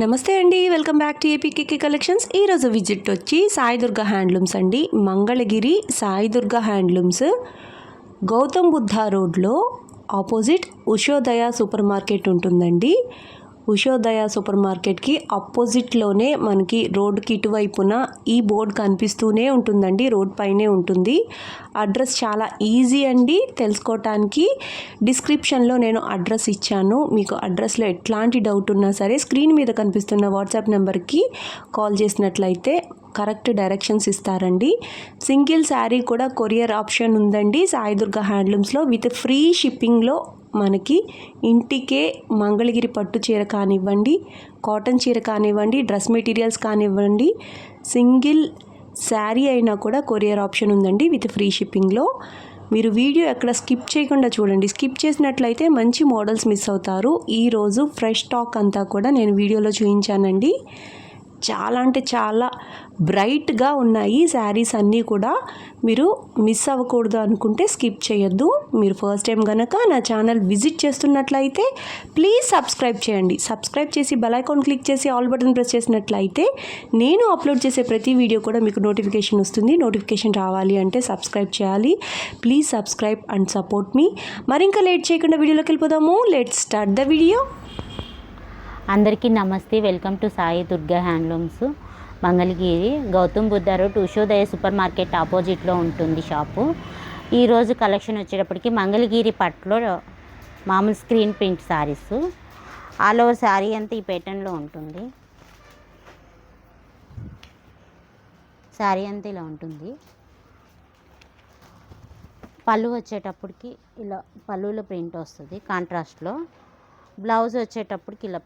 నమస్తే అండి, welcome back to APKK collections. ఈరోజు విజిట్ వచ్చి సాయి దుర్గా హ్యాండ్లూమ్స్ అండి. మంగళగిరి సాయి దుర్గా హ్యాండ్లూమ్స్, గౌతమ్ బుద్ధ రోడ్లో ఆపోజిట్ ఉషోదయ సూపర్ మార్కెట్ ఉంటుందండి. ఉషోదయ సూపర్ మార్కెట్కి ఆపోజిట్లోనే మనకి రోడ్డుకి ఇటువైపున ఈ బోర్డు కనిపిస్తూనే ఉంటుందండి. రోడ్ పైనే ఉంటుంది. అడ్రస్ చాలా ఈజీ అండి తెలుసుకోవటానికి. డిస్క్రిప్షన్లో నేను అడ్రస్ ఇచ్చాను. మీకు అడ్రస్లో ఎట్లాంటి డౌట్ ఉన్నా సరే స్క్రీన్ మీద కనిపిస్తున్న వాట్సాప్ నెంబర్కి కాల్ చేసినట్లయితే కరెక్ట్ డైరెక్షన్స్ ఇస్తారండి. సింగిల్ శారీ కూడా కొరియర్ ఆప్షన్ ఉందండి సాయి దుర్గా హ్యాండ్లూమ్స్లో. విత్ ఫ్రీ షిప్పింగ్లో మనకి ఇంటికే మంగళగిరి పట్టు చీర కానివ్వండి, కాటన్ చీర కానివ్వండి, డ్రెస్ మెటీరియల్స్ కానివ్వండి, సింగిల్ శారీ అయినా కూడా కొరియర్ ఆప్షన్ ఉందండి విత్ ఫ్రీ షిప్పింగ్లో. మీరు వీడియో ఎక్కడ స్కిప్ చేయకుండా చూడండి. స్కిప్ చేసినట్లయితే మంచి మోడల్స్ మిస్ అవుతారు. ఈరోజు ఫ్రెష్ స్టాక్ అంతా కూడా నేను వీడియోలో చూపించానండి. చాలా అంటే చాలా బ్రైట్గా ఉన్నాయి శారీస్ అన్నీ కూడా. మీరు మిస్ అవ్వకూడదు అనుకుంటే స్కిప్ చేయొద్దు. మీరు ఫస్ట్ టైం కనుక నా ఛానల్ విజిట్ చేస్తున్నట్లయితే ప్లీజ్ సబ్స్క్రైబ్ చేయండి. సబ్స్క్రైబ్ చేసి బెల్ ఐకాన్ క్లిక్ చేసి ఆల్ బటన్ ప్రెస్ చేసినట్లయితే నేను అప్లోడ్ చేసే ప్రతి వీడియో కూడా మీకు నోటిఫికేషన్ వస్తుంది. నోటిఫికేషన్ రావాలి అంటే సబ్స్క్రైబ్ చేయాలి. Please subscribe and support me. మరింకా లేట్ చేయకుండా వీడియోలోకి వెళ్ళిపోదాము. Let's start the video. అందరికీ నమస్తే. Welcome to Sai Durga handlooms, Mangalagiri, Gautam Buddha road, Ushodaya super market ఆపోజిట్లో ఉంటుంది షాపు. ఈరోజు కలెక్షన్ వచ్చేటప్పటికి మంగళగిరి పట్టులో మామూలు screen print saris. All over sari అంతా ఈ ప్యాటర్న్లో ఉంటుంది. శారీ అంతా ఇలా ఉంటుంది. పళ్ళు వచ్చేటప్పటికి ఇలా పళ్ళులో ప్రింట్ వస్తుంది కాంట్రాస్ట్లో. బ్లౌజ్ వచ్చేటప్పటికి ఇలా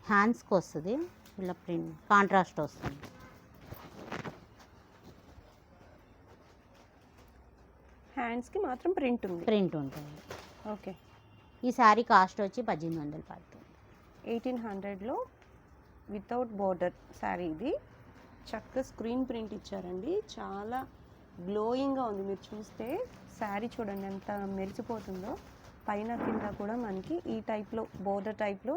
హ్యాండ్స్కి వస్తుంది, ఇలా ప్రింట్ కాంట్రాస్ట్ వస్తుంది. హ్యాండ్స్కి మాత్రం ప్రింట్ ఉంటుంది. ఓకే. ఈ శారీ కాస్ట్ వచ్చి 1800 పడుతుంది. 1800లో వితౌట్ బోర్డర్ శారీ. ఇది చక్కగా స్క్రీన్ ప్రింట్ ఇచ్చారండి. చాలా గ్లోయింగ్గా ఉంది. మీరు చూస్తే శారీ చూడండి ఎంత మెరిసిపోతుందో. పైన కింద కూడా మనకి ఈ టైప్లో బోర్డర్ టైప్లో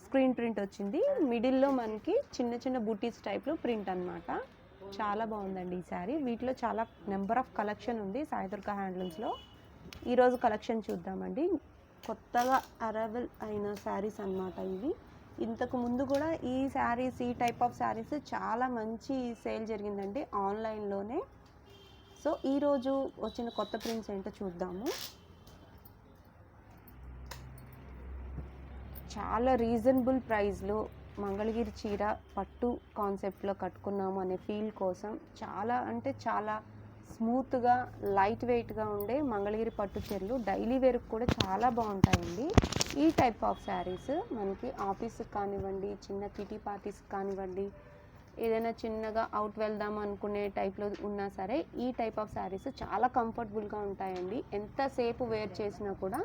స్క్రీన్ ప్రింట్ వచ్చింది. మిడిల్లో మనకి చిన్న చిన్న బూటీస్ టైప్లో ప్రింట్ అన్నమాట. చాలా బాగుందండి ఈ శారీ. వీటిలో చాలా నెంబర్ ఆఫ్ కలెక్షన్ ఉంది సాయి దుర్గా హ్యాండ్లూమ్స్లో. ఈరోజు కలెక్షన్ చూద్దామండి. కొత్తగా అరైవల్ అయిన శారీస్ అన్నమాట ఇవి. ఇంతకు ముందు కూడా ఈ శారీస్, ఈ టైప్ ఆఫ్ శారీస్ చాలా మంచి సేల్ జరిగిందండి ఆన్లైన్లోనే. సో ఈరోజు వచ్చిన కొత్త ప్రింట్స్ ఏంటో చూద్దాము. చాలా రీజనబుల్ ప్రైస్లో మంగళగిరి చీర పట్టు కాన్సెప్ట్లో కట్టుకున్నాము అనే ఫీల్ కోసం చాలా అంటే చాలా స్మూత్గా, లైట్ వెయిట్గా ఉండే మంగళగిరి పట్టు చీరలు డైలీ వేర్కి కూడా చాలా బాగుంటాయండి. ఈ టైప్ ఆఫ్ శారీస్ మనకి ఆఫీస్కి కానివ్వండి, చిన్న కిటీ పార్టీస్కి కానివ్వండి, ఏదైనా చిన్నగా అవుట్ వెళ్దాం అనుకునే టైప్లో ఉన్నా సరే ఈ టైప్ ఆఫ్ శారీస్ చాలా కంఫర్టబుల్గా ఉంటాయండి. ఎంతసేపు వేర్ చేసినా కూడా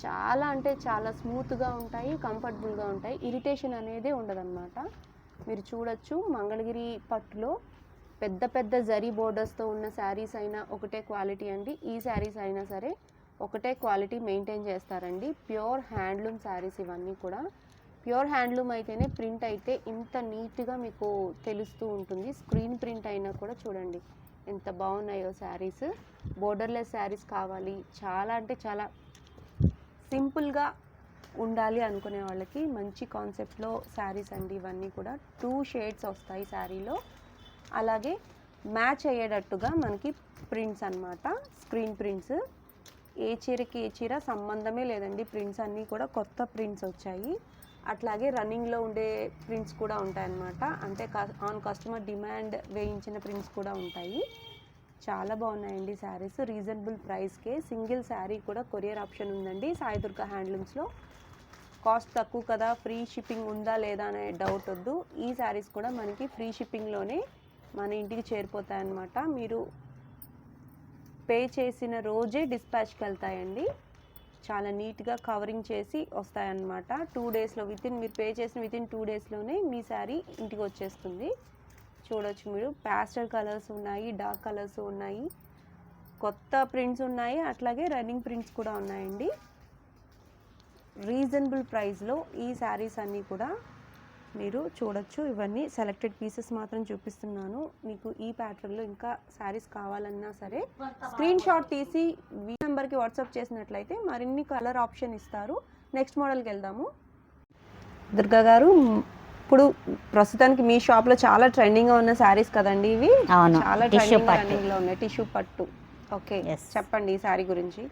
చాలా అంటే చాలా స్మూత్గా ఉంటాయి, కంఫర్టబుల్గా ఉంటాయి. ఇరిటేషన్ అనేది ఉండదన్నమాట. మీరు చూడొచ్చు మంగళగిరి పట్టులో పెద్ద పెద్ద జరీ బోర్డర్స్తో ఉన్న శారీస్ అయినా ఒకటే క్వాలిటీ అండి. ఈ శారీస్ అయినా సరే ఒకటే క్వాలిటీ మెయింటైన్ చేస్తారండి. ప్యూర్ హ్యాండ్లూమ్ శారీస్ ఇవన్నీ కూడా. ప్యూర్ హ్యాండ్లూమ్ అయితేనే ప్రింట్ అయితే ఇంత నీట్గా మీకు తెలుస్తూ ఉంటుంది. స్క్రీన్ ప్రింట్ అయినా కూడా చూడండి ఎంత బాగున్నాయో శారీస్. బోర్డర్లెస్ శారీస్ కావాలి, చాలా అంటే చాలా సింపుల్గా ఉండాలి అనుకునే వాళ్ళకి మంచి కాన్సెప్ట్లో శారీస్ అండి ఇవన్నీ కూడా. 2 షేడ్స్ వస్తాయి శారీలో. అలాగే మ్యాచ్ అయ్యేటట్టుగా మనకి ప్రింట్స్ అన్నమాట, స్క్రీన్ ప్రింట్స్. ఏ చీరకి ఏ చీర సంబంధమే లేదండి. ప్రింట్స్ అన్నీ కూడా కొత్త ప్రింట్స్ వచ్చాయి. అట్లాగే రన్నింగ్లో ఉండే ప్రింట్స్ కూడా ఉంటాయన్నమాట. అంటే ఆన్ కస్టమర్ డిమాండ్ వేయించిన ప్రింట్స్ కూడా ఉంటాయి. చాలా బాగున్నాయండి శారీస్. రీజనబుల్ ప్రైస్కే సింగిల్ శారీ కూడా కొరియర్ ఆప్షన్ ఉందండి సాయి దుర్గా హ్యాండ్లూమ్స్లో. కాస్ట్ తక్కువ కదా, ఫ్రీ షిప్పింగ్ ఉందా లేదా అనే డౌట్ వద్దు. ఈ శారీస్ కూడా మనకి ఫ్రీ షిప్పింగ్లోనే మన ఇంటికి చేరిపోతాయన్నమాట. మీరు పే చేసిన రోజే డిస్పాచ్కి వెళ్తాయండి. చాలా నీట్గా కవరింగ్ చేసి వస్తాయన్నమాట. 2 డేస్లో మీరు పే చేసిన వితిన్ 2 డేస్లోనే మీ శారీ ఇంటికి వచ్చేస్తుంది. చూడొచ్చు మీరు. ప్యాస్టల్ కలర్స్ ఉన్నాయి, డార్క్ కలర్స్ ఉన్నాయి, కొత్త ప్రింట్స్ ఉన్నాయి, అట్లాగే రన్నింగ్ ప్రింట్స్ కూడా ఉన్నాయండి. రీజనబుల్ ప్రైస్లో ఈ శారీస్ అన్నీ కూడా మీరు చూడొచ్చు. ఇవన్నీ సెలెక్టెడ్ పీసెస్ మాత్రం చూపిస్తున్నాను. మీకు ఈ ప్యాటర్న్లో ఇంకా శారీస్ కావాలన్నా సరే స్క్రీన్ షాట్ తీసి ఈ నెంబర్కి వాట్సాప్ చేసినట్లయితే మరిన్ని కలర్ ఆప్షన్ ఇస్తారు. నెక్స్ట్ మోడల్కి వెళ్దాము. దుర్గా గారు, ఇప్పుడు ప్రస్తుతానికి మీ షాప్లో చాలా ట్రెండింగ్గా ఉన్న శారీస్ కదండి ఇవి? చాలా ట్రెండింగ్లో ఉన్నాయి. టిష్యూ పట్టు. ఓకే, చెప్పండి ఈ శారీ గురించి.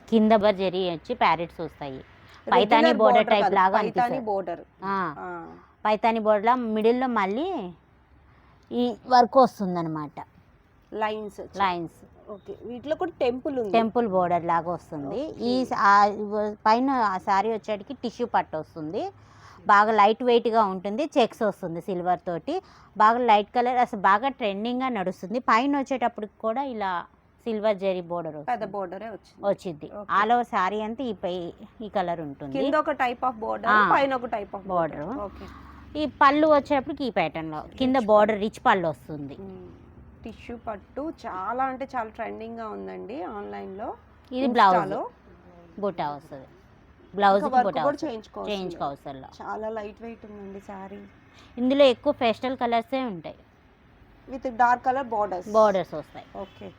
కింద జరీ వచ్చి ప్యారెట్స్ వస్తాయి, పైతాని బోర్డర్ టైప్ లాగా. పైతాని బోర్డర్ లా మిడిల్లో మళ్ళీ ఈ వర్క్ వస్తుంది అనమాట, లైన్స్. ఓకే, వీటిలో కూడా టెంపుల్ బోర్డర్ లాగా వస్తుంది. ఈ పైన ఆ శారీ వచ్చేటికి టిష్యూ పట్టు వస్తుంది, బాగా లైట్ వెయిట్గా ఉంటుంది. చెక్స్ వస్తుంది సిల్వర్ తోటి, బాగా లైట్ కలర్, అసలు బాగా ట్రెండింగ్గా నడుస్తుంది. పైన వచ్చేటప్పటికి కూడా ఇలా సిల్వర్ జరీ బోర్డర్, పెద్ద బోర్డర్ వచ్చింది. ఆల్ ఓవర్ శారీ అంతా ఈ కలర్ ఉంటుంది. కింద ఒక టైప్ ఆఫ్ బోర్డర్, పైన ఒక టైప్ ఆఫ్ బోర్డర్. ఈ పళ్ళు వచ్చేటప్పటికి ఈ ప్యాటర్న్ లో కింద బోర్డర్ రిచ్ పళ్ళు వస్తుంది. టిష్యూ పట్టు చాలా అంటే చాలా ట్రెండింగ్ గా ఉందండి ఆన్లైన్ లో. ఇది బ్లౌజ్ బుటా వస్తుంది, బ్లౌజ్ చేయించుకోవచ్చు. చాలా లైట్ వెయిట్ ఉందండి శారీ. ఇందులో ఎక్కువ పేస్టల్ కలర్సే ఉంటాయి, విత్ డార్క్ కలర్ బోర్డర్స్ వస్తాయి. ఓకే,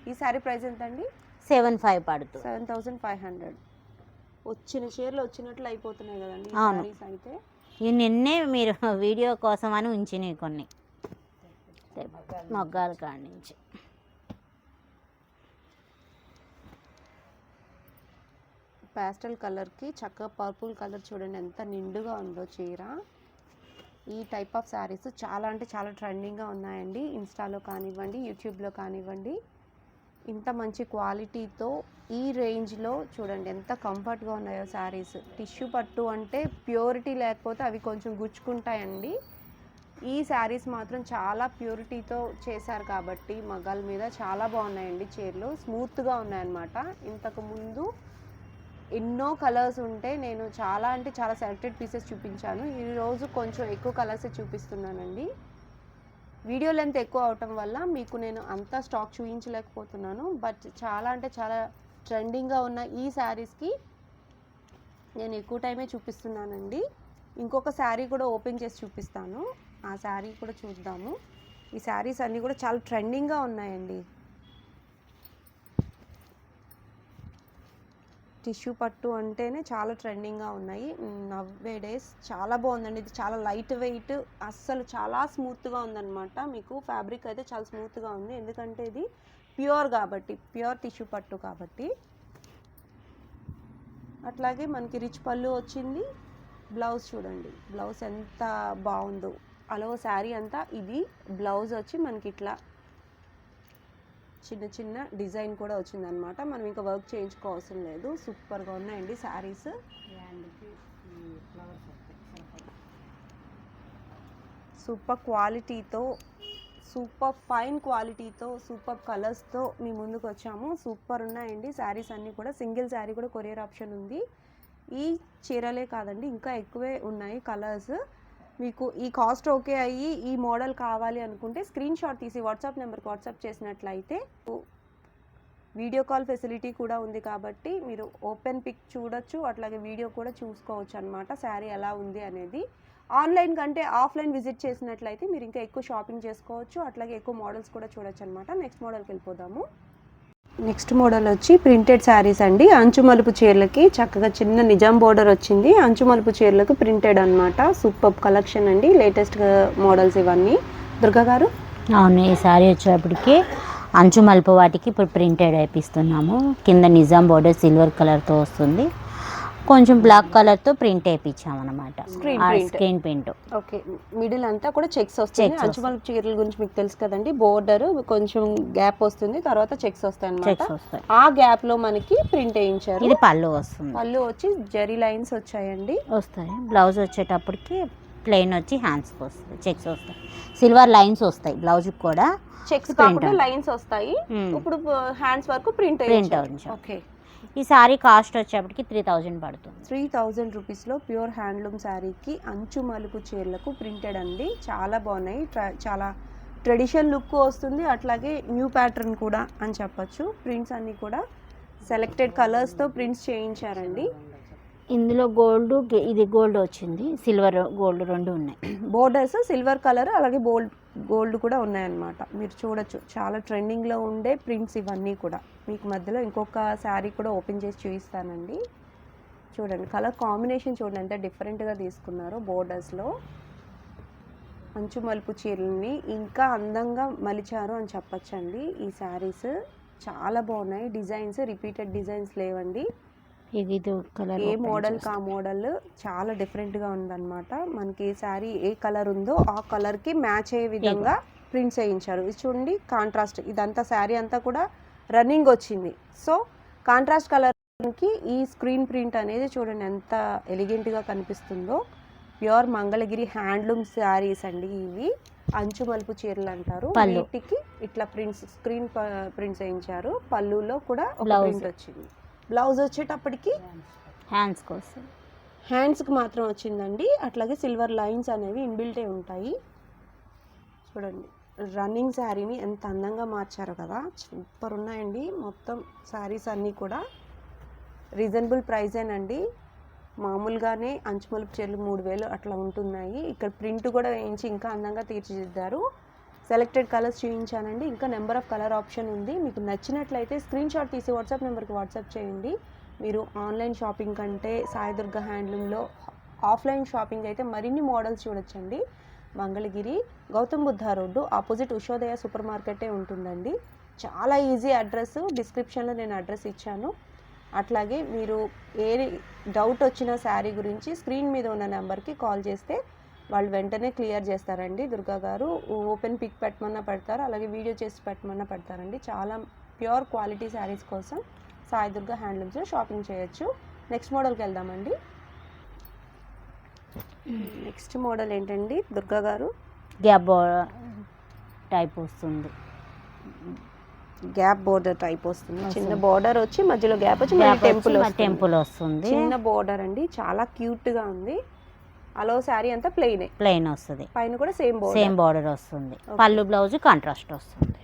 ఈ శారీ ప్రైస్ ఎంత అండి? 7,500 పడుతుంది. 7,500. వచ్చిన చీరలు వచ్చినట్లు అయిపోతున్నాయి కదండి శారీస్ అయితే. ఇవి నిన్నే మీరు వీడియో కోసం అని ఉంచినవి కొన్ని మొగ్గాల కాడి నుంచి. ప్యాస్టల్ కలర్కి చక్కగా పర్పుల్ కలర్ చూడండి ఎంత నిండుగా ఉందో చీర. ఈ టైప్ ఆఫ్ శారీస్ చాలా అంటే చాలా ట్రెండింగ్గా ఉన్నాయండి. ఇన్స్టాలో కానివ్వండి, యూట్యూబ్లో కానివ్వండి. ఇంత మంచి క్వాలిటీతో ఈ రేంజ్లో చూడండి ఎంత కంఫర్ట్గా ఉన్నాయో శారీస్. టిష్యూ పట్టు అంటే ప్యూరిటీ లేకపోతే అవి కొంచెం గుచ్చుకుంటాయండి. ఈ శారీస్ మాత్రం చాలా ప్యూరిటీతో చేశారు కాబట్టి మగ్గాల మీద చాలా బాగున్నాయండి చీరలు, స్మూత్గా ఉన్నాయన్నమాట. ఇంతకుముందు ఎన్నో కలర్స్ ఉంటే నేను చాలా అంటే చాలా సెలెక్టెడ్ పీసెస్ చూపించాను. ఈరోజు కొంచెం ఎక్కువ కలర్స్ చూపిస్తున్నానండి. వీడియో లెంత్ ఎక్కువ అవటం వల్ల మీకు నేను అంతా స్టాక్ చూపించలేకపోతున్నాను. బట్ చాలా అంటే చాలా ట్రెండింగ్గా ఉన్న ఈ శారీస్కి నేను ఎక్కువ టైమే చూపిస్తున్నానండి. ఇంకొక శారీ కూడా ఓపెన్ చేసి చూపిస్తాను, ఆ శారీ కూడా చూద్దాము. ఈ శారీస్ అన్నీ కూడా చాలా ట్రెండింగ్గా ఉన్నాయండి. టిష్యూ పట్టు అంటేనే చాలా ట్రెండింగ్గా ఉన్నాయి నవ్వే డేస్. చాలా బాగుందండి, ఇది చాలా లైట్ వెయిట్, అస్సలు చాలా స్మూత్గా ఉందన్నమాట. మీకు ఫ్యాబ్రిక్ అయితే చాలా స్మూత్గా ఉంది, ఎందుకంటే ఇది ప్యూర్ కాబట్టి, ప్యూర్ టిష్యూ పట్టు కాబట్టి. అట్లాగే మనకి రిచ్ పళ్ళు వచ్చింది. బ్లౌజ్ చూడండి, బ్లౌజ్ ఎంత బాగుందో. అలా శారీ అంతా ఇది బ్లౌజ్ వచ్చి మనకి ఇట్లా చిన్న చిన్న డిజైన్ కూడా వచ్చిందనమాట. మనం ఇంకా వర్క్ చేయించుకోవాల్సిన లేదు. సూపర్గా ఉన్నాయండి శారీస్. సూపర్ క్వాలిటీతో, సూపర్ ఫైన్ క్వాలిటీతో, సూపర్ కలర్స్తో మీ ముందుకు వచ్చాము. సూపర్ ఉన్నాయండి శారీస్ అన్నీ కూడా. సింగిల్ శారీ కూడా కొరియర్ ఆప్షన్ ఉంది. ఈ చీరలే కాదండి, ఇంకా ఎక్కువే ఉన్నాయి కలర్స్. మీకు ఈ కాస్ట్ ఓకే అయ్యి ఈ మోడల్ కావాలి అనుకుంటే స్క్రీన్ షాట్ తీసి వాట్సాప్ నెంబర్కి వాట్సాప్ చేసినట్లయితే వీడియో కాల్ ఫెసిలిటీ కూడా ఉంది కాబట్టి మీరు ఓపెన్ పిక్ చూడొచ్చు, అట్లాగే వీడియో కూడా చూసుకోవచ్చు అనమాట శారీ ఎలా ఉంది అనేది. ఆన్లైన్ కంటే ఆఫ్లైన్ విజిట్ చేసినట్లయితే మీరు ఇంకా ఎక్కువ షాపింగ్ చేసుకోవచ్చు, అట్లాగే ఎక్కువ మోడల్స్ కూడా చూడొచ్చు అనమాట. నెక్స్ట్ మోడల్కి వెళ్ళిపోదాము. నెక్స్ట్ మోడల్ వచ్చి ప్రింటెడ్ శారీస్ అండి. అంచు మలుపు చీరలకి చక్కగా చిన్న నిజాం బోర్డర్ వచ్చింది. అంచు మలుపు చీరలకు ప్రింటెడ్ అనమాట. సూపర్ కలెక్షన్ అండి, లేటెస్ట్ మోడల్స్ ఇవన్నీ. దుర్గా గారు, అవును, ఈ శారీ వచ్చేటప్పటికి అంచు మలుపు వాటికి ఇప్పుడు ప్రింటెడ్ వేపిస్తున్నాము. కింద నిజాం బోర్డర్ సిల్వర్ కలర్తో వస్తుంది, కొంచెం బ్లాక్ కలర్తో ప్రింట్ వేయించాము అనమాట, స్క్రీన్ ప్రింట్. ఓకే, మిడిల్ అంతా కూడా చెక్స్ వస్తాయి. అంచు మలుపు చీరల గురించి మీకు తెలుసు కదండి, బోర్డర్ కొంచెం గ్యాప్ వస్తుంది, తర్వాత చెక్స్ వస్తాయి అన్నమాట. ఆ గ్యాప్ లో మనకి ప్రింట్ వేయించారు. ఇది పళ్ళు వస్తుంది, పళ్ళు వచ్చి జరీ లైన్స్ వచ్చాయండి, వస్తాయి. బ్లౌజ్ వచ్చేటప్పటికి ప్లెయిన్ వచ్చి హ్యాండ్స్ వస్తాయి, చెక్స్ వస్తాయి, సిల్వర్ లైన్స్ వస్తాయి. బ్లౌజ్ కూడా చెక్స్ కాకుండా లైన్స్ వస్తాయి. ఇప్పుడు హ్యాండ్స్ వరకు ప్రింట్ వేయించారు. ఓకే, ఈ శారీ కాస్ట్ వచ్చేప్పటికి 3,000 పడుతుంది. 3,000 రూపీస్లో ప్యూర్ హ్యాండ్లూమ్ శారీకి అంచు మలుపు చీరలకు ప్రింటెడ్ అండి. చాలా బాగున్నాయి, చాలా ట్రెడిషనల్ లుక్ వస్తుంది, అట్లాగే న్యూ ప్యాటర్న్ కూడా అని చెప్పచ్చు. ప్రింట్స్ అన్నీ కూడా సెలెక్టెడ్ కలర్స్తో ప్రింట్స్ చేయించారండి. ఇందులో గోల్డ్, ఇది గోల్డ్ వచ్చింది, సిల్వర్ గోల్డ్ రెండు ఉన్నాయి. బోర్డర్స్ సిల్వర్ కలర్ అలాగే గోల్డ్ కూడా ఉన్నాయన్నమాట. మీరు చూడొచ్చు చాలా ట్రెండింగ్లో ఉండే ప్రింట్స్ ఇవన్నీ కూడా. మీకు మధ్యలో ఇంకొక శారీ కూడా ఓపెన్ చేసి చూపిస్తానండి. చూడండి కలర్ కాంబినేషన్ చూడండి ఎంత డిఫరెంట్గా తీసుకున్నారో. బోర్డర్స్లో అంచు మలుపు చీరలని ఇంకా అందంగా మలిచారు అని చెప్పచ్చండి. ఈ శారీస్ చాలా బాగున్నాయి. డిజైన్స్ రిపీటెడ్ డిజైన్స్ లేవండి. ఇది కలర్ ఏ మోడల్ కా మోడల్ చాలా డిఫరెంట్గా ఉందన్నమాట. మనకి శారీ ఏ కలర్ ఉందో ఆ కలర్కి మ్యాచ్ అయ్యే విధంగా ప్రింట్స్ వేయించారు. ఇది చూడండి కాంట్రాస్ట్, ఇదంతా శారీ అంతా కూడా రన్నింగ్ వచ్చింది. సో కాంట్రాస్ట్ కలర్కి ఈ స్క్రీన్ ప్రింట్ అనేది చూడండి ఎంత ఎలిగెంట్గా కనిపిస్తుందో. ప్యూర్ మంగళగిరి హ్యాండ్లూమ్ శారీస్ అండి ఇవి. అంచు మలుపు చీరలు అంటారు. వీటికి ఇట్లా ప్రింట్స్ స్క్రీన్ ప్రింట్స్ వేయించారు. పళ్ళులో కూడా ఒక ప్రింట్ వచ్చింది. బ్లౌజ్ వచ్చేటప్పటికి హ్యాండ్స్ కోసం హ్యాండ్స్కి మాత్రం వచ్చిందండి. అట్లాగే సిల్వర్ లైన్స్ అనేవి ఇన్బిల్టే ఉంటాయి. చూడండి రన్నింగ్ శారీని ఎంత అందంగా మార్చారు కదా, సూపర్ ఉన్నాయండి. మొత్తం శారీస్ అన్నీ కూడా రీజనబుల్ ప్రైజేనండి. మామూలుగానే అంచుమలుపు చీరలు 3000 అట్లా ఉంటున్నాయి. ఇక్కడ ప్రింట్ కూడా వేయించి ఇంకా అందంగా తీర్చిదిద్దారు. సెలెక్టెడ్ కలర్స్ చూపించానండి. ఇంకా నెంబర్ ఆఫ్ కలర్ ఆప్షన్ ఉంది. మీకు నచ్చినట్లయితే స్క్రీన్ షాట్ తీసి వాట్సాప్ నెంబర్కి వాట్సాప్ చేయండి. మీరు ఆన్లైన్ షాపింగ్ కంటే సాయి దుర్గా హ్యాండ్లూమ్లో ఆఫ్లైన్ షాపింగ్ అయితే మరిన్ని మోడల్స్ చూడొచ్చండి. Mangalagiri Gautam Buddha road opposite Ushodaya super మార్కెటే ఉంటుందండి. చాలా ఈజీ అడ్రస్, డిస్క్రిప్షన్లో నేను అడ్రస్ ఇచ్చాను. అట్లాగే మీరు ఏ డౌట్ వచ్చిన శారీ గురించి స్క్రీన్ మీద ఉన్న నెంబర్కి కాల్ చేస్తే వాళ్ళు వెంటనే క్లియర్ చేస్తారండి. దుర్గా గారు ఓపెన్ పిక్ పెట్టమన్నా పెడతారు, అలాగే వీడియో చేసి పెట్టమన్నా పెడతారండి. చాలా ప్యూర్ క్వాలిటీ శారీస్ కోసం సాయి దుర్గా హ్యాండ్లూమ్స్లో షాపింగ్ చేయొచ్చు. నెక్స్ట్ మోడల్కి వెళ్దామండి. నెక్స్ట్ మోడల్ ఏంటండి దుర్గా గారు? గ్యాప్ టైప్ వస్తుంది. గ్యాప్ బోర్డర్ టైప్ వస్తుంది. చిన్న బోర్డర్ వచ్చి మధ్యలో గ్యాప్ వచ్చి టెంపుల్ వస్తుంది. చిన్న బోర్డర్ అండి, చాలా క్యూట్గా ఉంది. అలో శారీ అంతా ప్లెయిన్ వస్తుంది. పైన కూడా సేమ్ బోర్డర్ వస్తుంది. పళ్ళు బ్లౌజ్ కాంట్రాస్ట్ వస్తుంది.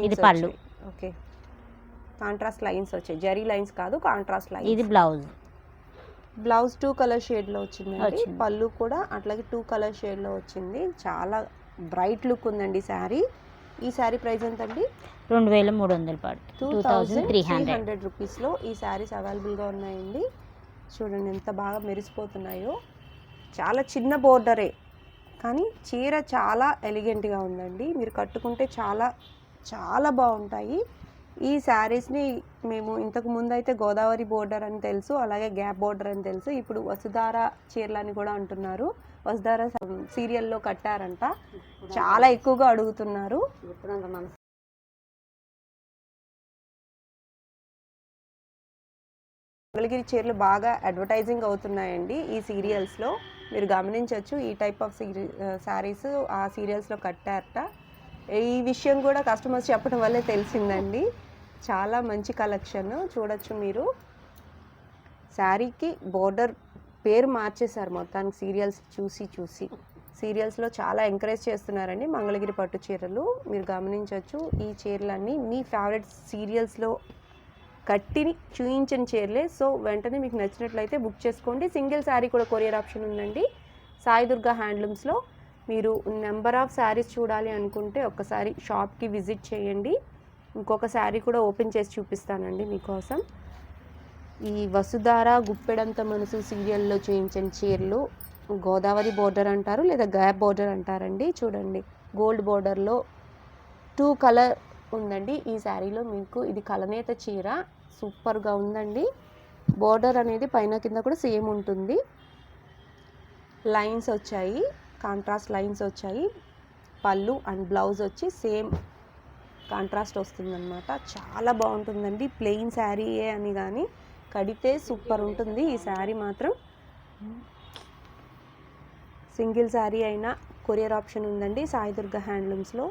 ఇది పళ్ళు. ఓకే, కాంట్రాస్ట్ లైన్స్ వచ్చాయి. జరీ లైన్స్ కాదు, కాంట్రాస్ట్ లైన్స్. ఇది బ్లౌజ్. బ్లౌజ్ 2 కలర్ షేడ్లో వచ్చిందండి. పళ్ళు కూడా అట్లాగే 2 కలర్ షేడ్లో వచ్చింది. చాలా బ్రైట్ లుక్ ఉందండి శారీ. ఈ శారీ ప్రైస్ ఎంత అండి? 2300 పడుతుంది. 2300 రూపీస్లో ఈ శారీస్ అవైలబుల్గా ఉన్నాయండి. చూడండి ఎంత బాగా మెరిసిపోతున్నాయో. చాలా చిన్న బోర్డరే కానీ చీర చాలా ఎలిగెంట్గా ఉందండి. మీరు కట్టుకుంటే చాలా చాలా బాగుంటాయి. ఈ శారీస్ని మేము ఇంతకు ముందు అయితే గోదావరి బోర్డర్ అని తెలుసు, అలాగే గ్యాప్ బోర్డర్ అని తెలుసు. ఇప్పుడు వసుధార చీరలని కూడా అంటున్నారు. వసుధార సీరియల్లో కట్టారంట, చాలా ఎక్కువగా అడుగుతున్నారు. మంగళగిరి చీరలు బాగా అడ్వర్టైజింగ్ అవుతున్నాయండి ఈ సీరియల్స్లో. మీరు గమనించవచ్చు ఈ టైప్ ఆఫ్ శారీస్ ఆ సీరియల్స్లో కట్టారట. ఈ విషయం కూడా కస్టమర్స్ చెప్పడం వల్లే తెలిసిందండి. చాలా మంచి కలెక్షన్ చూడొచ్చు మీరు. శారీకి బోర్డర్ పేరు మార్చేశారు మొత్తానికి సీరియల్స్ చూసి. సీరియల్స్లో చాలా ఎంకరేజ్ చేస్తున్నారండి మంగళగిరి పట్టు చీరలు. మీరు గమనించవచ్చు ఈ చీరలన్నీ మీ ఫేవరెట్ సీరియల్స్లో కట్టిని చూయించిన చీరలే. సో వెంటనే మీకు నచ్చినట్లయితే బుక్ చేసుకోండి. సింగిల్ శారీ కూడా కొరియర్ ఆప్షన్ ఉందండి సాయి దుర్గా హ్యాండ్లూమ్స్లో. మీరు నెంబర్ ఆఫ్ శారీస్ చూడాలి అనుకుంటే ఒక్కసారి షాప్కి విజిట్ చేయండి. ఇంకొక శారీ కూడా ఓపెన్ చేసి చూపిస్తానండి మీకోసం. ఈ వసుధార గుప్పెడంత మనసు సీరియల్లో చూయించిన చీరలు గోదావరి బోర్డర్ అంటారు లేదా గ్యాప్ బోర్డర్ అంటారండి. చూడండి గోల్డ్ బోర్డర్లో 2 కలర్ ఉందండి ఈ శారీలో. మీకు ఇది కలనేత చీర, సూపర్గా ఉందండి. బోర్డర్ అనేది పైన కింద కూడా సేమ్ ఉంటుంది. లైన్స్ వచ్చాయి, కాంట్రాస్ట్ లైన్స్ వచ్చాయి. పళ్ళు అండ్ బ్లౌజ్ వచ్చి సేమ్ కాంట్రాస్ట్ వస్తుందన్నమాట. చాలా బాగుంటుందండి. ప్లెయిన్ శారీయే అని కానీ కడితే సూపర్ ఉంటుంది ఈ శారీ మాత్రం. సింగిల్ శారీ అయినా కొరియర్ ఆప్షన్ ఉందండి సాయి దుర్గా హ్యాండ్లూమ్స్లో.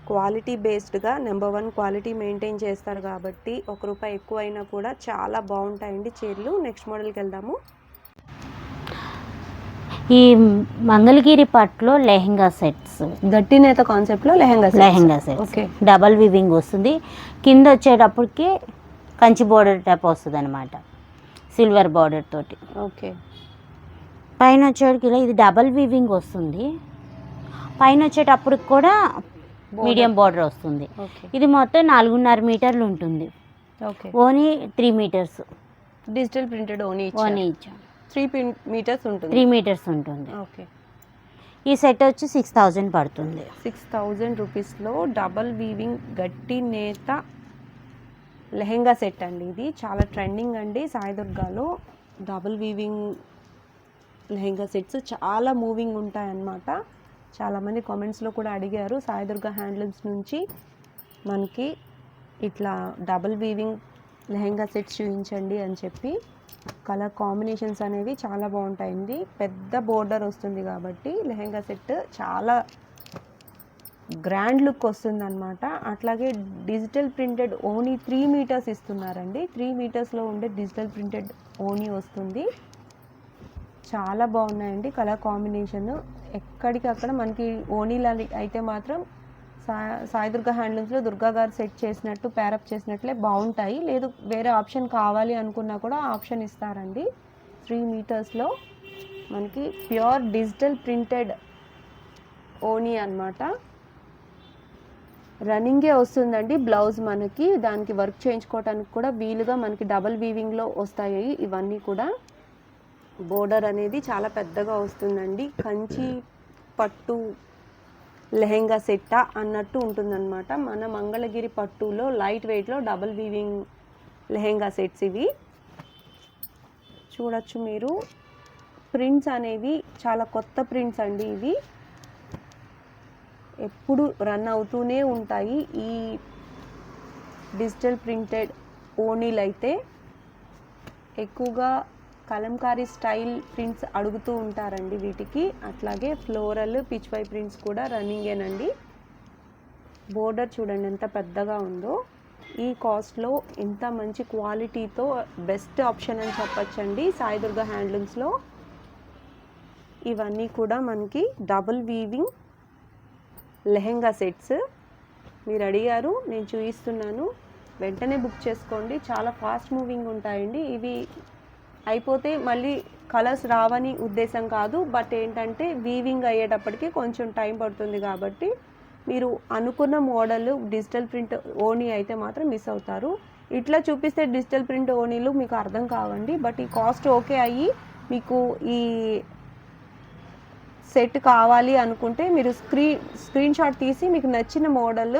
క్వాలిటీ బేస్డ్గా నెంబర్ 1 క్వాలిటీ మెయింటైన్ చేస్తారు కాబట్టి ₹1 ఎక్కువ అయినా కూడా చాలా బాగుంటాయండి చీరలు. నెక్స్ట్ మోడల్కి వెళ్దాము. ఈ మంగళగిరి పట్టులో లెహెంగా సెట్స్, గట్టి నేత కాన్సెప్ట్లో lehenga sets. Okay, double weaving వస్తుంది. కింద వచ్చేటప్పటికి కంచి బోర్డర్ టైప్ వస్తుంది అనమాట. సిల్వర్ బార్డర్ తోటి. ఓకే. పైన వచ్చేటికి ఇలా ఇది డబల్ వీవింగ్ వస్తుంది. పైన వచ్చేటప్పటికి కూడా మీడియం బార్డర్ వస్తుంది. ఓకే. ఇది మొత్తం 4.5 మీటర్లు ఉంటుంది. ఓకే. ఓనీ 3 మీటర్స్ డిజిటల్ ప్రింటెడ్ ఓనీ ఇచ్చాం. 3 మీటర్స్ ఉంటుంది. 3 మీటర్స్ ఉంటుంది. ఓకే. ఈ సెట్ వచ్చి 6,000 పడుతుంది. 6,000 రూపీస్లో డబల్ వీవింగ్ గట్టి నేత లెహెంగా సెట్ అండి. ఇది చాలా ట్రెండింగ్ అండి. సాయి దుర్గాలో డబల్ వీవింగ్ లెహెంగా సెట్స్ చాలా మూవింగ్ ఉంటాయన్నమాట. చాలామంది కామెంట్స్లో కూడా అడిగారు సాయి దుర్గా హ్యాండ్లూమ్స్ నుంచి మనకి ఇట్లా డబల్ వీవింగ్ లెహెంగా సెట్స్ చూపించండి అని చెప్పి. కలర్ కాంబినేషన్స్ అనేవి చాలా బాగుంటాయండి. పెద్ద బోర్డర్ వస్తుంది కాబట్టి లెహెంగా సెట్ చాలా గ్రాండ్ లుక్ వస్తుంది అనమాట. అట్లాగే డిజిటల్ ప్రింటెడ్ ఓనీ 3 మీటర్స్ ఇస్తున్నారండి. 3 మీటర్స్లో ఉండే డిజిటల్ ప్రింటెడ్ ఓనీ వస్తుంది. చాలా బాగున్నాయండి కలర్ కాంబినేషన్. ఎక్కడికక్కడ మనకి ఓనీలు అయితే మాత్రం సాయి దుర్గా హ్యాండ్లూమ్స్లో దుర్గా గారు సెట్ చేసినట్టు ప్యారప్ చేసినట్లే బాగుంటాయి. లేదు వేరే ఆప్షన్ కావాలి అనుకున్నా కూడా ఆప్షన్ ఇస్తారండి. 3 మీటర్స్లో మనకి ప్యూర్ డిజిటల్ ప్రింటెడ్ ఓనీ అన్నమాట. రన్నింగే వస్తుందండి బ్లౌజ్ మనకి. దానికి వర్క్ చేయించుకోవడానికి కూడా వీలుగా మనకి డబల్ వీవింగ్లో వస్తాయి ఇవన్నీ కూడా. బోర్డర్ అనేది చాలా పెద్దగా వస్తుందండి. కంచి పట్టు లెహెంగా సెట్టా అన్నట్టు ఉంటుందన్నమాట. మన మంగళగిరి పట్టులో లైట్ వెయిట్లో డబల్ వీవింగ్ లెహెంగా సెట్స్ ఇవి చూడొచ్చు మీరు. ప్రింట్స్ అనేవి చాలా కొత్త ప్రింట్స్ అండి. ఇవి ఎప్పుడు రన్ అవుతూనే ఉంటాయి. ఈ డిజిటల్ ప్రింటెడ్ ఓనీలు అయితే ఎక్కువగా కలంకారీ స్టైల్ ప్రింట్స్ అడుగుతూ ఉంటారండి వీటికి. అట్లాగే ఫ్లోరల్ పిచ్వై ప్రింట్స్ కూడా రన్నింగేనండి. బోర్డర్ చూడండి ఎంత పెద్దగా ఉందో. ఈ కాస్ట్లో ఇంత మంచి క్వాలిటీతో బెస్ట్ ఆప్షన్ అని చెప్పచ్చండి సాయి దుర్గా హ్యాండ్లూమ్స్లో. ఇవన్నీ కూడా మనకి డబుల్ వీవింగ్ లెహెంగా సెట్స్. మీరు అడిగారు, నేను చూపిస్తున్నాను, వెంటనే బుక్ చేసుకోండి. చాలా ఫాస్ట్ మూవింగ్ ఉంటాయండి ఇవి. అయిపోతే మళ్ళీ కలర్స్ రావని ఉద్దేశం కాదు, బట్ ఏంటంటే వీవింగ్ అయ్యేటప్పటికి కొంచెం టైం పడుతుంది కాబట్టి మీరు అనుకున్న మోడల్ డిజిటల్ ప్రింట్ ఓనీ అయితే మాత్రం మిస్ అవుతారు. ఇట్లా చూపిస్తే డిజిటల్ ప్రింట్ ఓనీలు మీకు అర్థం కావండి. బట్ ఈ కాస్ట్ ఓకే అయ్యి మీకు ఈ సెట్ కావాలి అనుకుంటే మీరు స్క్రీన్ షాట్ తీసి మీకు నచ్చిన మోడల్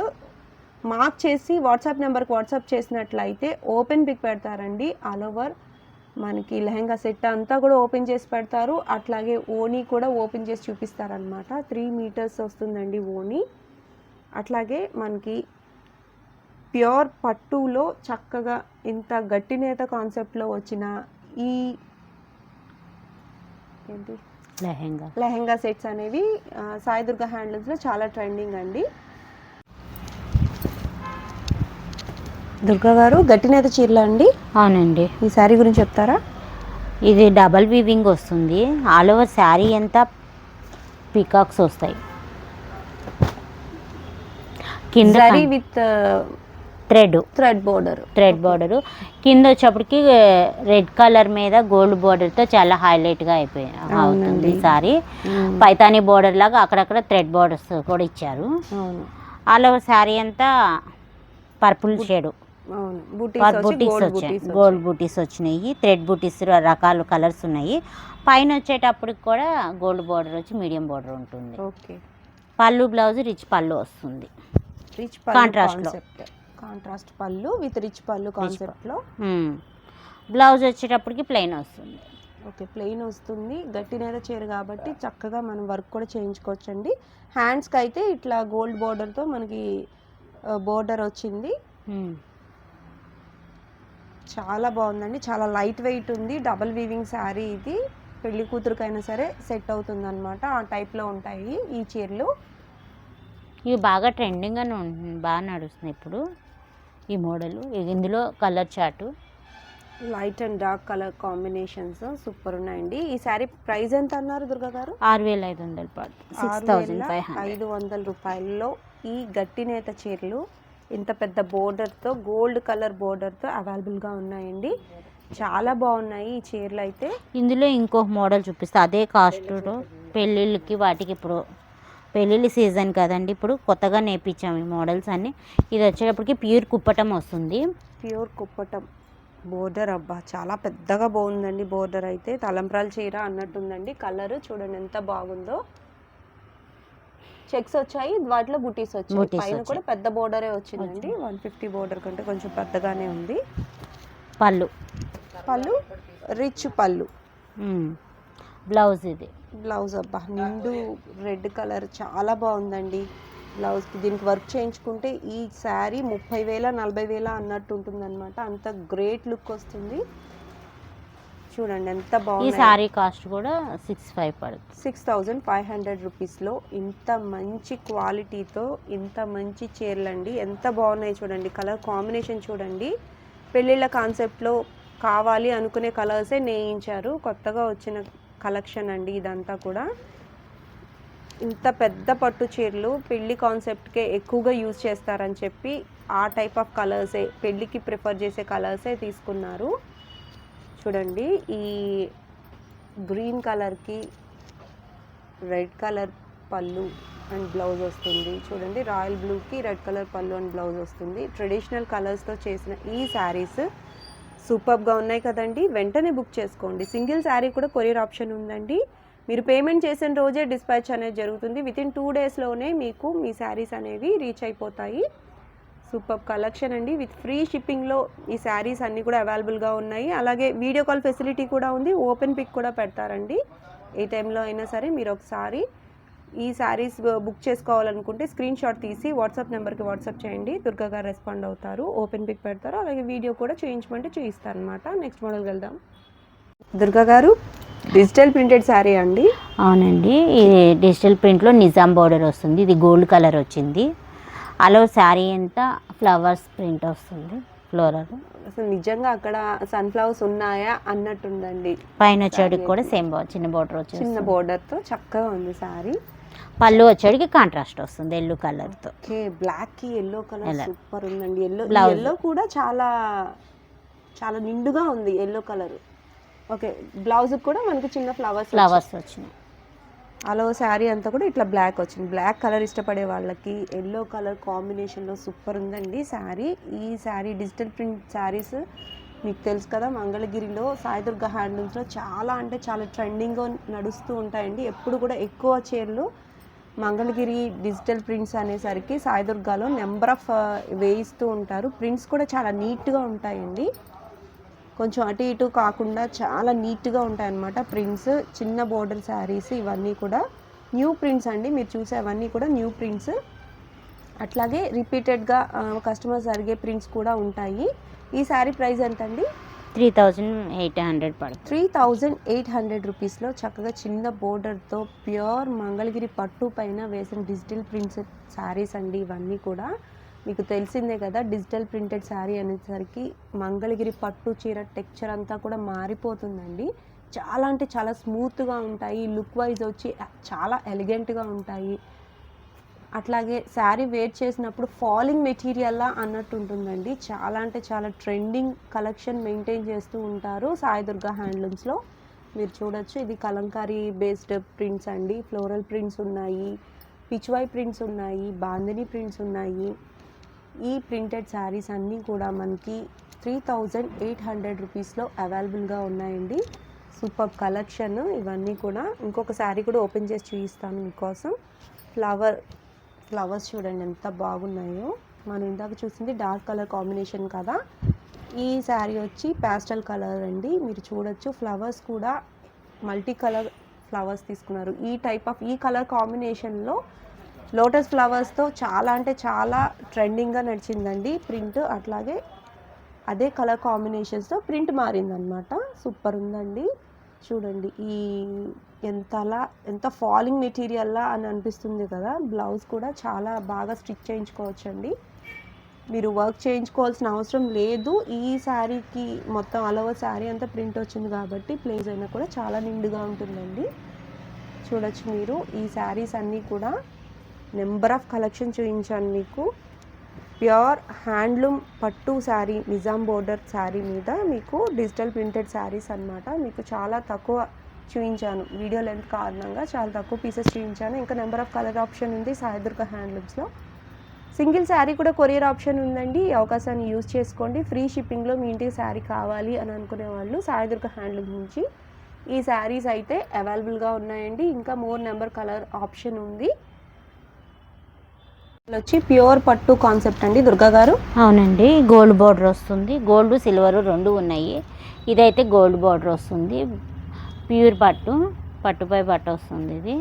మార్క్ చేసి వాట్సాప్ నెంబర్కి వాట్సాప్ చేసినట్లయితే ఓపెన్ పిక్ పెడతారండి. ఆల్ ఓవర్ మనకి లెహెంగా సెట్ అంతా కూడా ఓపెన్ చేసి పెడతారు. అట్లాగే ఓనీ కూడా ఓపెన్ చేసి చూపిస్తారనమాట. 3 మీటర్స్ వస్తుందండి ఓనీ. అట్లాగే మనకి ప్యూర్ పట్టులో చక్కగా ఇంత గట్టి నేత కాన్సెప్ట్లో వచ్చిన ఈ ఏంటి లెహెంగా సెట్స్ అనేవి సాయి దుర్గా హ్యాండ్లూమ్స్లో చాలా ట్రెండింగ్ అండి. దుర్గా గారు గట్టి నేత చీరలు అండి? అవునండి. ఈ శారీ గురించి చెప్తారా? ఇది డబల్ వీవింగ్ వస్తుంది. ఆల్ ఓవర్ శారీ అంతా పీకాక్స్ వస్తాయి. కింద విత్ థ్రెడ్ బోర్డరు కింద వచ్చేప్పటికి రెడ్ కలర్ మీద గోల్డ్ బోర్డర్తో చాలా హైలైట్గా అవుతుంది సారీ. పైతానీ బోర్డర్ లాగా అక్కడక్కడ థ్రెడ్ బోర్డర్స్ కూడా ఇచ్చారు. ఆల్ ఓవర్ శారీ అంతా పర్పుల్ షేడ్ బూటీస్ వచ్చాయి. గోల్డ్ బూటీస్ వచ్చినాయి. థ్రెడ్ బూటీస్ రకాల కలర్స్ ఉన్నాయి. పైన వచ్చేటప్పటికి కూడా గోల్డ్ బోర్డర్ వచ్చి మీడియం బోర్డర్ ఉంటుంది. పళ్ళు బ్లౌజ్ రిచ్ పళ్ళు వస్తుంది. కాంట్రాస్ట్ పళ్ళు విత్ రిచ్ పళ్ళు కాన్సెప్ట్లో. బ్లౌజ్ వచ్చేటప్పటికి ప్లెయిన్ వస్తుంది. ఓకే, ప్లెయిన్ వస్తుంది. గట్టి నేత చీర కాబట్టి చక్కగా మనం వర్క్ కూడా చేయించుకోవచ్చండి. హ్యాండ్స్కి అయితే ఇట్లా గోల్డ్ బోర్డర్తో మనకి బోర్డర్ వచ్చింది. చాలా బాగుందండి. చాలా లైట్ వెయిట్ ఉంది. డబల్ వీవింగ్ శారీ ఇది. పెళ్లి కూతురుకైనా సరే సెట్ అవుతుంది అనమాట. ఆ టైప్లో ఉంటాయి ఈ చీరలు. ఇవి బాగా ట్రెండింగ్ అని బాగా నడుస్తుంది ఇప్పుడు ఈ మోడల్. ఇందులో colour chart light and dark colour combinations super ఉన్నాయండి. ఈ శారీ ప్రైస్ ఎంత అన్నారు దుర్గా గారు? 6,500 6,500 రూపాయల్లో ఈ గట్టి నేత చీరలు ఇంత పెద్ద బోర్డర్తో గోల్డ్ కలర్ బోర్డర్తో అవైలబుల్గా ఉన్నాయండి. చాలా బాగున్నాయి ఈ చీరలు అయితే. ఇందులో ఇంకొక మోడల్ చూపిస్తా, అదే కాస్ట్లో పెళ్ళిళ్ళకి వాటికి. ఇప్పుడు పెళ్ళిళ్ళ సీజన్ కదండి, ఇప్పుడు కొత్తగా నేర్పించాము ఈ మోడల్స్ అన్నీ. ఇది వచ్చేటప్పటికి ప్యూర్ కుప్పటం వస్తుంది. ప్యూర్ కుప్పటం బోర్డర్, అబ్బా చాలా పెద్దగా బాగుందండి బోర్డర్ అయితే. తలంబ్రాల చీర అన్నట్టుందండి. కలర్ చూడండి ఎంత బాగుందో. చెక్స్ వచ్చాయి, వాటిలో బుటీస్ వచ్చాయి. పైన కూడా పెద్ద బోర్డరే వచ్చిందండి. 150 బోర్డర్ కంటే కొంచెం పెద్దగానే ఉంది. పళ్ళు రిచ్ పళ్ళు. బ్లౌజ్ ఇది బ్లౌజ్, అబ్బా నిండు రెడ్ కలర్ చాలా బాగుందండి. బ్లౌజ్కి దీనికి వర్క్ చేయించుకుంటే ఈ శారీ 30,000 40,000 అన్నట్టు ఉంటుంది అనమాట. అంత గ్రేట్ లుక్ వస్తుంది. చూడండి ఎంత బాగుంది. ఈ శారీ కాస్ట్ కూడా 6,500 పడుతుంది. 6,500 రూపీస్లో ఇంత మంచి క్వాలిటీతో ఇంత మంచి చీరలండి. ఎంత బాగున్నాయి చూడండి. కలర్ కాంబినేషన్ చూడండి. పెళ్ళిళ్ళ కాన్సెప్ట్లో కావాలి అనుకునే కలర్సే నేయించారు. కొత్తగా వచ్చిన కలెక్షన్ అండి ఇదంతా కూడా. ఇంత పెద్ద పట్టు చీరలు పెళ్లి కాన్సెప్ట్కే ఎక్కువగా యూజ్ చేస్తారని చెప్పి ఆ టైప్ ఆఫ్ కలర్సే, పెళ్ళికి ప్రిఫర్ చేసే కలర్సే తీసుకున్నారు. చూడండి ఈ గ్రీన్ కలర్కి రెడ్ కలర్ పళ్ళు అండ్ బ్లౌజ్ వస్తుంది. చూడండి రాయల్ బ్లూకి రెడ్ కలర్ పళ్ళు అండ్ బ్లౌజ్ వస్తుంది. ట్రెడిషనల్ కలర్స్తో చేసిన ఈ శారీస్ సూపర్గా ఉన్నాయి కదండి. వెంటనే బుక్ చేసుకోండి. సింగిల్ శారీ కూడా కొరియర్ ఆప్షన్ ఉందండి. మీరు పేమెంట్ చేసిన రోజే డిస్పాచ్ అనేది జరుగుతుంది. వితిన్ 2 డేస్లోనే మీకు మీ శారీస్ అనేవి రీచ్ అయిపోతాయి. సూపర్ కలెక్షన్ అండి. విత్ ఫ్రీ షిప్పింగ్లో ఈ శారీస్ అన్నీ కూడా అవైలబుల్గా ఉన్నాయి. అలాగే వీడియో కాల్ ఫెసిలిటీ కూడా ఉంది. ఓపెన్ పిక్ కూడా పెడతారండి. ఏ టైంలో అయినా సరే మీరు ఒకసారి ఈ శారీస్ బుక్ చేసుకోవాలనుకుంటే స్క్రీన్ షాట్ తీసి వాట్సాప్ నెంబర్కి వాట్సాప్ చేయండి. దుర్గా గారు రెస్పాండ్ అవుతారు. ఓపెన్ పిక్ పెడతారు. అలాగే వీడియో కూడా చూయించమంటే చూయిస్తారు అనమాట. నెక్స్ట్ మోడల్కి వెళ్దాం. దుర్గా గారు డిజిటల్ ప్రింటెడ్ శారీ అండి. అవునండి, ఇది డిజిటల్ ప్రింట్లో నిజాం బోర్డర్ వస్తుంది. ఇది గోల్డ్ కలర్ వచ్చింది. అలా శారీ అంతా ఫ్లవర్స్ ప్రింట్ వస్తుంది, ఫ్లోరల్. అసలు నిజంగా అక్కడ సన్ఫ్లవర్స్ ఉన్నాయా అన్నట్టుందండి. పైన వచ్చేటికి కూడా సేమ్ చిన్న బోర్డర్ వచ్చింది. చిన్న బోర్డర్తో చక్కగా ఉంది శారీ. పళ్ళు వచ్చేటికి కాంట్రాస్ట్ వస్తుంది ఎల్లో కలర్తో. ఓకే, బ్లాక్కి ఎల్లో కలర్ సూపర్ ఉందండి. ఎల్లో కూడా చాలా చాలా నిండుగా ఉంది ఎల్లో కలర్. ఓకే, బ్లౌజ్ కూడా మనకి చిన్న ఫ్లవర్స్ వచ్చినాయి. అలా శారీ అంతా కూడా ఇట్లా బ్లాక్ వచ్చింది. బ్లాక్ కలర్ ఇష్టపడే వాళ్ళకి ఎల్లో కలర్ కాంబినేషన్లో సూపర్ ఉందండి శారీ. ఈ శారీ డిజిటల్ ప్రింట్ శారీస్ మీకు తెలుసు కదా, మంగళగిరిలో సాయి దుర్గా హ్యాండ్లూమ్స్లో చాలా అంటే చాలా ట్రెండింగ్గా నడుస్తూ ఉంటాయండి. ఎప్పుడు కూడా ఎక్కువ చీరలు మంగళగిరి డిజిటల్ ప్రింట్స్ అనేసరికి సాయి దుర్గాలో నెంబర్ ఆఫ్ వేయిస్తూ ఉంటారు. ప్రింట్స్ కూడా చాలా నీట్గా ఉంటాయండి. కొంచెం అటు ఇటు కాకుండా చాలా నీట్గా ఉంటాయన్నమాట ప్రింట్స్. చిన్న బోర్డర్ శారీస్ ఇవన్నీ కూడా న్యూ ప్రింట్స్ అండి. మీరు చూసేవన్నీ కూడా న్యూ ప్రింట్స్. అట్లాగే రిపీటెడ్గా కస్టమర్స్ అడిగే ప్రింట్స్ కూడా ఉంటాయి. ఈ శారీ ప్రైస్ ఎంతండి? 3,800 పడుతుంది. 3,800 రూపీస్లో చక్కగా చిన్న బోర్డర్తో ప్యూర్ మంగళగిరి పట్టు పైన వేసిన డిజిటల్ ప్రింట్స్ శారీస్ అండి ఇవన్నీ కూడా. మీకు తెలిసిందే కదా, డిజిటల్ ప్రింటెడ్ శారీ అనేసరికి మంగళగిరి పట్టు చీర టెక్చర్ అంతా కూడా మారిపోతుందండి. చాలా అంటే చాలా స్మూత్గా ఉంటాయి. లుక్ వైజ్ వచ్చి చాలా ఎలిగెంట్గా ఉంటాయి. అట్లాగే శారీ వేర్ చేసినప్పుడు ఫాలింగ్ మెటీరియల్లా అన్నట్టు ఉంటుందండి. చాలా అంటే చాలా ట్రెండింగ్ కలెక్షన్ మెయింటైన్ చేస్తూ ఉంటారు సాయి దుర్గా హ్యాండ్లూమ్స్లో. మీరు చూడొచ్చు, ఇది కలంకారీ బేస్డ్ ప్రింట్స్ అండి. ఫ్లోరల్ ప్రింట్స్ ఉన్నాయి, పిచ్వై ప్రింట్స్ ఉన్నాయి, బాందిని ప్రింట్స్ ఉన్నాయి. ఈ ప్రింటెడ్ శారీస్ అన్నీ కూడా మనకి 3,800 రూపీస్లో అవైలబుల్గా ఉన్నాయండి. సూపర్ కలెక్షన్ ఇవన్నీ కూడా. ఇంకొక శారీ కూడా ఓపెన్ చేసి చూపిస్తాను మీకోసం. ఫ్లవర్స్ చూడండి ఎంత బాగున్నాయో. మనం ఇందాక చూసింది డార్క్ కలర్ కాంబినేషన్ కదా, ఈ శారీ వచ్చి ప్యాస్టల్ కలర్ అండి. మీరు చూడొచ్చు ఫ్లవర్స్ కూడా మల్టీ కలర్ ఫ్లవర్స్ తీసుకున్నారు. ఈ టైప్ ఆఫ్ ఈ కలర్ కాంబినేషన్లో లోటస్ ఫ్లవర్స్తో చాలా అంటే చాలా ట్రెండింగ్గా నడిచిందండి ప్రింట్. అట్లాగే అదే కలర్ కాంబినేషన్స్తో ప్రింట్ మారిందనమాట. సూపర్ ఉందండి. చూడండి ఈ ఎంత ఫాలింగ్ మెటీరియల్లా అని అనిపిస్తుంది కదా. బ్లౌజ్ కూడా చాలా బాగా స్టిచ్ చేయించుకోవచ్చండి. మీరు వర్క్ చేయించుకోవాల్సిన అవసరం లేదు. ఈ శారీకి మొత్తం అలవ శారీ అంతా ప్రింట్ వచ్చింది కాబట్టి ప్లేస్ అయినా కూడా చాలా నిండుగా ఉంటుందండి. చూడొచ్చు మీరు. ఈ శారీస్ అన్నీ కూడా నెంబర్ ఆఫ్ కలెక్షన్ చూపించాను మీకు. ప్యూర్ హ్యాండ్లూమ్ పట్టు శారీ, నిజాం బోర్డర్ శారీ మీద మీకు డిజిటల్ ప్రింటెడ్ శారీస్ అన్నమాట. మీకు చాలా తక్కువ చూపించాను, వీడియో లెంత్ కారణంగా చాలా తక్కువ పీసెస్ చూపించాను. ఇంకా నెంబర్ ఆఫ్ కలర్ ఆప్షన్ ఉంది సాయి దుర్గా హ్యాండ్లూమ్స్లో. సింగిల్ శారీ కూడా కొరియర్ ఆప్షన్ ఉందండి. ఈ అవకాశాన్ని యూజ్ చేసుకోండి. ఫ్రీ షిప్పింగ్లో మీ ఇంటికి శారీ కావాలి అని అనుకునే వాళ్ళు సాయి దుర్గా హ్యాండ్లూమ్స్ నుంచి ఈ శారీస్ అయితే అవైలబుల్గా ఉన్నాయండి. ఇంకా మోర్ నెంబర్ కలర్ ఆప్షన్ ఉంది. వచ్చి ప్యూర్ పట్టు కాన్సెప్ట్ అండి దుర్గా గారు. అవునండి, గోల్డ్ బార్డర్ వస్తుంది. గోల్డ్ సిల్వర్ రెండు ఉన్నాయి. ఇదైతే గోల్డ్ బార్డర్ వస్తుంది. ప్యూర్ పట్టు, పట్టుపై పట్టు వస్తుంది. ఇది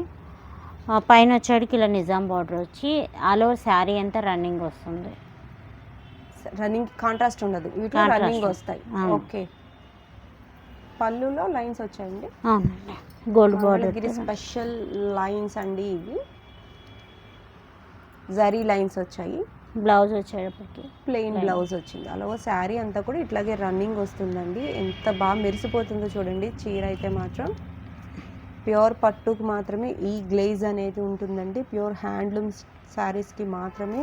పైన వచ్చేటికి ఇలా నిజాం బార్డర్ వచ్చి ఆల్ ఓవర్ శారీ అంతా రన్నింగ్ వస్తుంది. రన్నింగ్ కాంట్రాస్ట్ ఉండదు, వీటిలో రన్నింగ్ వస్తాయి. ఓకే, పళ్ళులో లైన్స్ వచ్చాయండి. అవునండి, గోల్డ్ బార్డర్ స్పెషల్ లైన్స్ అండి ఇవి. జరీ లైన్స్ వచ్చాయి. బ్లౌజ్ వచ్చేటప్పటికి ప్లెయిన్ బ్లౌజ్ వచ్చింది. అలాగే శారీ అంతా కూడా ఇట్లాగే రన్నింగ్ వస్తుందండి. ఎంత బాగా మెరిసిపోతుందో చూడండి. చీర అయితే మాత్రం ప్యూర్ పట్టుకు మాత్రమే ఈ గ్లేజ్ అనేది ఉంటుందండి. ప్యూర్ హ్యాండ్లూమ్ శారీస్కి మాత్రమే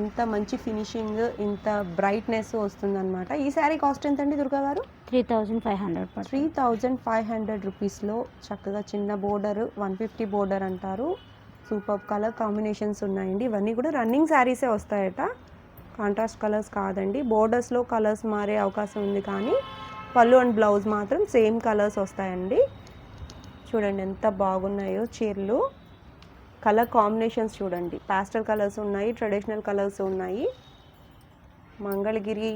ఇంత మంచి ఫినిషింగ్, ఇంత బ్రైట్నెస్ వస్తుందన్నమాట. ఈ శారీ కాస్ట్ ఎంత అండి దుర్గా గారు? 3500. 3500 రూపీస్లో చక్కగా చిన్న బోర్డర్, 150 బోర్డర్ అంటారు. సూపర్ కలర్ కాంబినేషన్స్ ఉన్నాయండి. ఇవన్నీ కూడా రన్నింగ్ శారీసే వస్తాయట, కాంట్రాస్ట్ కలర్స్ కాదండి. బోర్డర్స్లో కలర్స్ మారే అవకాశం ఉంది, కానీ పళ్ళు అండ్ బ్లౌజ్ మాత్రం సేమ్ కలర్స్ వస్తాయండి. చూడండి ఎంత బాగున్నాయో చీరలు. కలర్ కాంబినేషన్స్ చూడండి, పాస్టల్ కలర్స్ ఉన్నాయి, ట్రెడిషనల్ కలర్స్ ఉన్నాయి. మంగళగిరి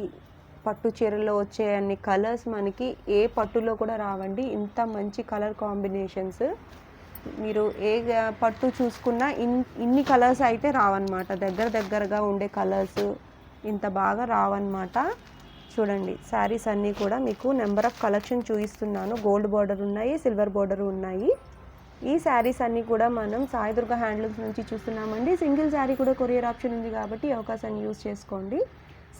పట్టు చీరల్లో వచ్చే అన్ని కలర్స్ మనకి ఏ పట్టులో కూడా రావండి. ఇంత మంచి కలర్ కాంబినేషన్స్ మీరు ఏ పట్టు చూసుకున్నా ఇన్ని కలర్స్ అయితే రావన్నమాట. దగ్గరగా ఉండే కలర్స్ ఇంత బాగా రావన్నమాట. చూడండి శారీస్ అన్నీ కూడా మీకు నెంబర్ ఆఫ్ కలెక్షన్ చూపిస్తున్నాను. గోల్డ్ బార్డర్ ఉన్నాయి, సిల్వర్ బార్డర్ ఉన్నాయి. ఈ శారీస్ అన్నీ కూడా మనం సాయి దుర్గా హ్యాండ్లూమ్స్ నుంచి చూస్తున్నామండి. సింగిల్ శారీ కూడా కొరియర్ ఆప్షన్ ఉంది కాబట్టి ఈ అవకాశాన్ని యూజ్ చేసుకోండి.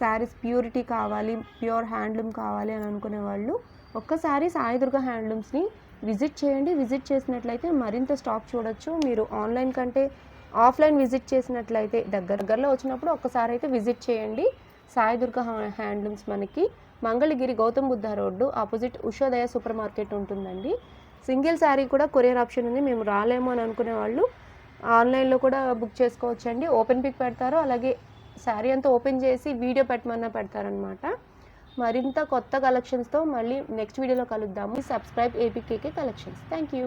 శారీస్ ప్యూరిటీ కావాలి, ప్యూర్ హ్యాండ్లూమ్ కావాలి అని అనుకునే వాళ్ళు ఒక్కసారి సాయి దుర్గా హ్యాండ్లూమ్స్ని విజిట్ చేయండి. విజిట్ చేసినట్లయితే మరింత స్టాక్ చూడొచ్చు. మీరు ఆన్లైన్ కంటే ఆఫ్లైన్ విజిట్ చేసినట్లయితే దగ్గరలో వచ్చినప్పుడు ఒక్కసారి అయితే విజిట్ చేయండి. సాయి దుర్గా హ్యాండ్లూమ్స్ మనకి Mangalagiri Gautam Buddha road opposite Ushodaya super market ఉంటుందండి. సింగిల్ శారీ కూడా కొరియర్ ఆప్షన్ ఉంది. మేము రాలేము అని అనుకునే వాళ్ళు ఆన్లైన్లో కూడా బుక్ చేసుకోవచ్చండి. ఓపెన్ పిక్ పెడతారు, అలాగే శారీ అంతా ఓపెన్ చేసి వీడియో పెట్టమన్నా పెడతారనమాట. మరింత కొత్త కలెక్షన్స్తో మళ్ళీ నెక్స్ట్ వీడియోలో కలుద్దాము. Subscribe APKK collections. Thank you.